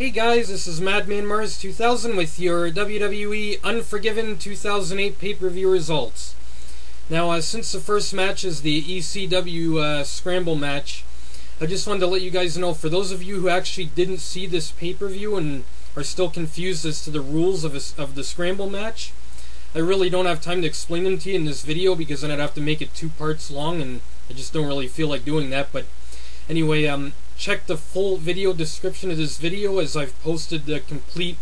Hey guys, this is Madman Mars 2000 with your WWE Unforgiven 2008 pay-per-view results. Now, since the first match is the ECW Scramble match, I just wanted to let you guys know, for those of you who actually didn't see this pay-per-view and are still confused as to the rules of the Scramble match, I really don't have time to explain them to you in this video because then I'd have to make it 2 parts long, and I just don't really feel like doing that. But anyway, check the full video description of this video, as I've posted the complete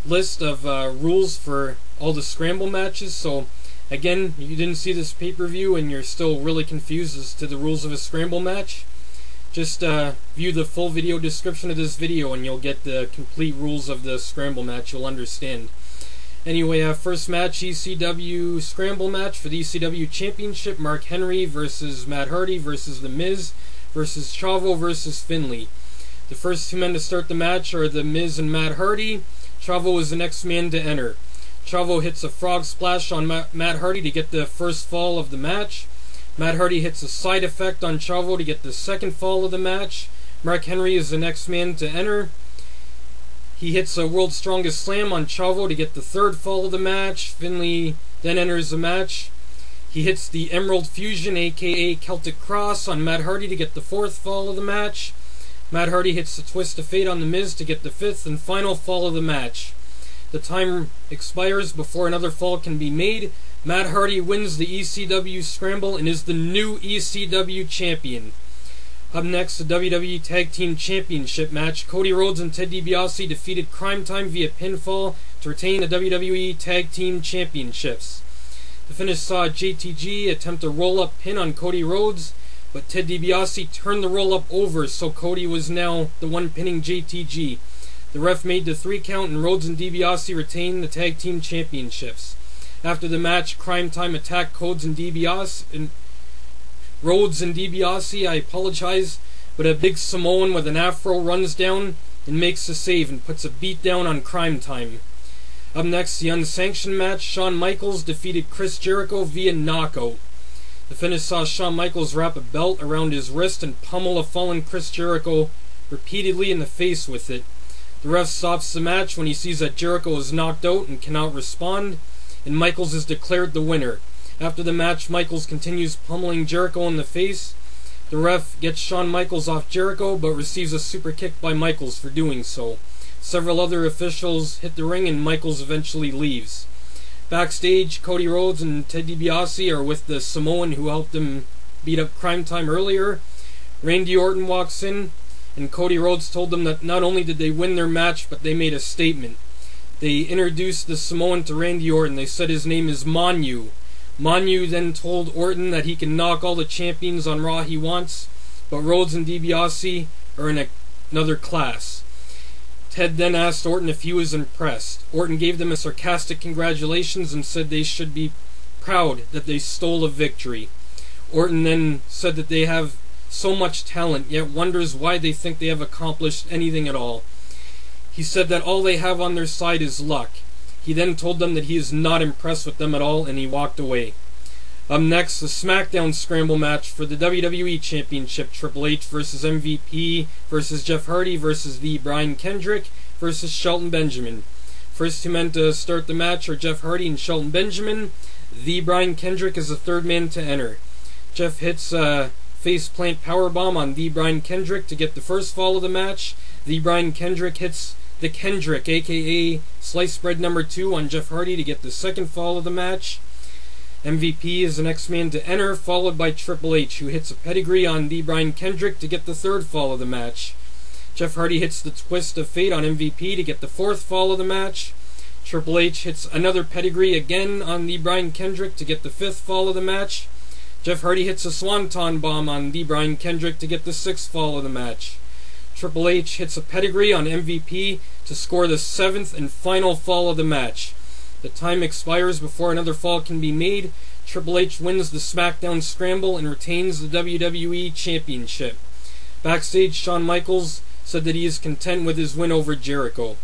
list of rules for all the Scramble matches. So again, if you didn't see this pay-per-view and you're still really confused as to the rules of a Scramble match, just view the full video description of this video and you'll get the complete rules of the Scramble match. You'll understand. Anyway, first match, ECW Scramble match for the ECW Championship. Mark Henry versus Matt Hardy versus The Miz versus Chavo versus Finlay. The first 2 men to start the match are The Miz and Matt Hardy. Chavo is the next man to enter. Chavo hits a frog splash on Matt Hardy to get the first fall of the match. Matt Hardy hits a side effect on Chavo to get the second fall of the match. Mark Henry is the next man to enter. He hits a World's Strongest Slam on Chavo to get the third fall of the match. Finlay then enters the match. He hits the Emerald Fusion, aka Celtic Cross, on Matt Hardy to get the fourth fall of the match. Matt Hardy hits the Twist of Fate on The Miz to get the fifth and final fall of the match. The time expires before another fall can be made. Matt Hardy wins the ECW Scramble and is the new ECW Champion. Up next, the WWE Tag Team Championship match. Cody Rhodes and Ted DiBiase defeated Crime Time via pinfall to retain the WWE Tag Team Championships. The finish saw JTG attempt a roll-up pin on Cody Rhodes, but Ted DiBiase turned the roll-up over, so Cody was now the one pinning JTG. The ref made the 3 count, and Rhodes and DiBiase retained the Tag Team Championships. After the match, Crime Time attacked Rhodes and DiBiase, I apologize, but a big Samoan with an afro runs down and makes the save and puts a beat down on Crime Time. Up next, the unsanctioned match. Shawn Michaels defeated Chris Jericho via knockout. The finish saw Shawn Michaels wrap a belt around his wrist and pummel a fallen Chris Jericho repeatedly in the face with it. The ref stops the match when he sees that Jericho is knocked out and cannot respond, and Michaels is declared the winner. After the match, Michaels continues pummeling Jericho in the face. The ref gets Shawn Michaels off Jericho, but receives a super kick by Michaels for doing so. Several other officials hit the ring, and Michaels eventually leaves. Backstage, Cody Rhodes and Ted DiBiase are with the Samoan who helped him beat up Crime Time earlier. Randy Orton walks in, and Cody Rhodes told them that not only did they win their match, but they made a statement. They introduced the Samoan to Randy Orton. They said his name is Manu. Manu then told Orton that he can knock all the champions on Raw he wants, but Rhodes and DiBiase are in another class. Ted then asked Orton if he was impressed. Orton gave them a sarcastic congratulations and said they should be proud that they stole a victory. Orton then said that they have so much talent, yet wonders why they think they have accomplished anything at all. He said that all they have on their side is luck. He then told them that he is not impressed with them at all, and he walked away. Up next, the SmackDown Scramble match for the WWE Championship. Triple H versus MVP versus Jeff Hardy versus the Brian Kendrick versus Shelton Benjamin. First 2 men to start the match are Jeff Hardy and Shelton Benjamin. The Brian Kendrick is the 3rd man to enter. Jeff hits a faceplant powerbomb on the Brian Kendrick to get the first fall of the match. The Brian Kendrick hits the Kendrick, aka Slice Bread number 2, on Jeff Hardy to get the second fall of the match. MVP is the next man to enter, followed by Triple H, who hits a pedigree on the Brian Kendrick to get the 3rd fall of the match. Jeff Hardy hits the Twist of Fate on MVP to get the 4th fall of the match. Triple H hits another pedigree again on the Brian Kendrick to get the 5th fall of the match. Jeff Hardy hits a Swanton Bomb on the Brian Kendrick to get the 6th fall of the match. Triple H hits a pedigree on MVP to score the 7th and final fall of the match. The time expires before another fall can be made. Triple H wins the SmackDown Scramble and retains the WWE Championship. Backstage, Shawn Michaels said that he is content with his win over Jericho,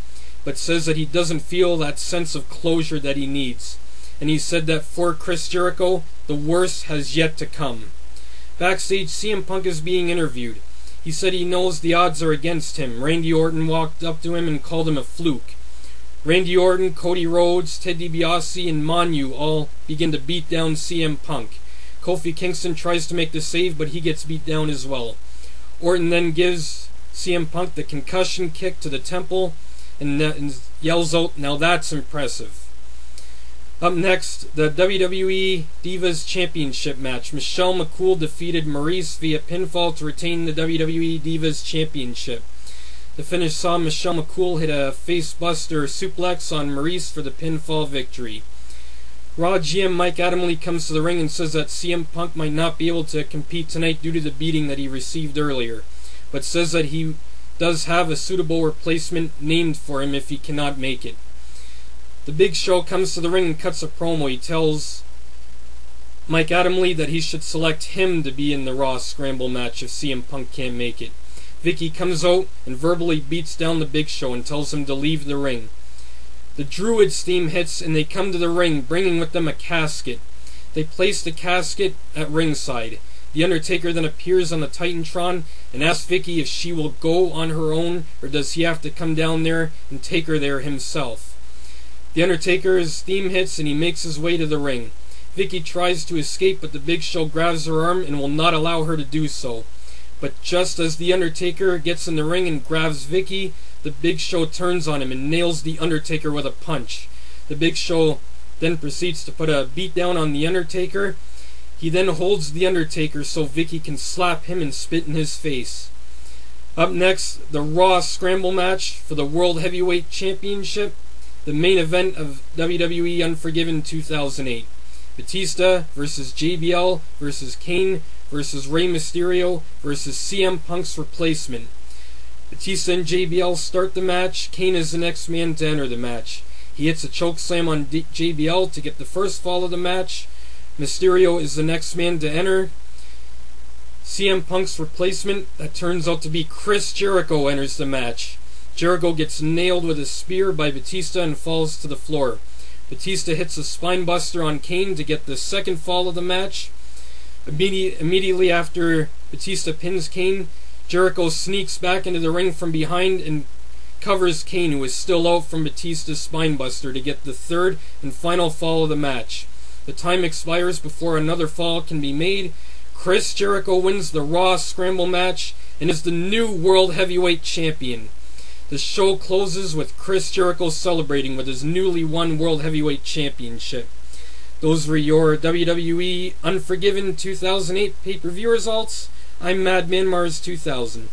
but says that he doesn't feel that sense of closure that he needs. And he said that for Chris Jericho, the worst has yet to come. Backstage, CM Punk is being interviewed. He said he knows the odds are against him. Randy Orton walked up to him and called him a fluke. Randy Orton, Cody Rhodes, Ted DiBiase, and Manu all begin to beat down CM Punk. Kofi Kingston tries to make the save, but he gets beat down as well. Orton then gives CM Punk the concussion kick to the temple and yells out, "Now that's impressive." Up next, the WWE Divas Championship match. Michelle McCool defeated Maryse via pinfall to retain the WWE Divas Championship. The finish saw Michelle McCool hit a facebuster suplex on Maryse for the pinfall victory. Raw GM Mike Adamle comes to the ring and says that CM Punk might not be able to compete tonight due to the beating that he received earlier, but says that he does have a suitable replacement named for him if he cannot make it. The Big Show comes to the ring and cuts a promo. He tells Mike Adamle that he should select him to be in the Raw Scramble match if CM Punk can't make it. Vicky comes out and verbally beats down the Big Show and tells him to leave the ring. The Druids theme hits and they come to the ring, bringing with them a casket. They place the casket at ringside. The Undertaker then appears on the Titantron and asks Vicky if she will go on her own or does he have to come down there and take her there himself. The Undertaker's theme hits and he makes his way to the ring. Vicky tries to escape, but the Big Show grabs her arm and will not allow her to do so. But just as the Undertaker gets in the ring and grabs Vicky, the Big Show turns on him and nails the Undertaker with a punch. The Big Show then proceeds to put a beat down on the Undertaker. He then holds the Undertaker so Vicky can slap him and spit in his face. Up next, the Raw Scramble match for the World Heavyweight Championship. The main event of WWE Unforgiven 2008. Batista versus JBL versus Kane versus Rey Mysterio versus CM Punk's replacement. Batista and JBL start the match. Kane is the next man to enter the match. He hits a chokeslam on JBL to get the first fall of the match. Mysterio is the next man to enter. CM Punk's replacement, that turns out to be Chris Jericho, enters the match. Jericho gets nailed with a spear by Batista and falls to the floor. Batista hits a spinebuster on Kane to get the second fall of the match. Immediately after Batista pins Kane, Jericho sneaks back into the ring from behind and covers Kane, who is still out from Batista's spinebuster, to get the third and final fall of the match. The time expires before another fall can be made. Chris Jericho wins the Raw Scramble match and is the new World Heavyweight Champion. The show closes with Chris Jericho celebrating with his newly won World Heavyweight Championship. Those were your WWE Unforgiven 2008 pay-per-view results. I'm Madman Mars 2000.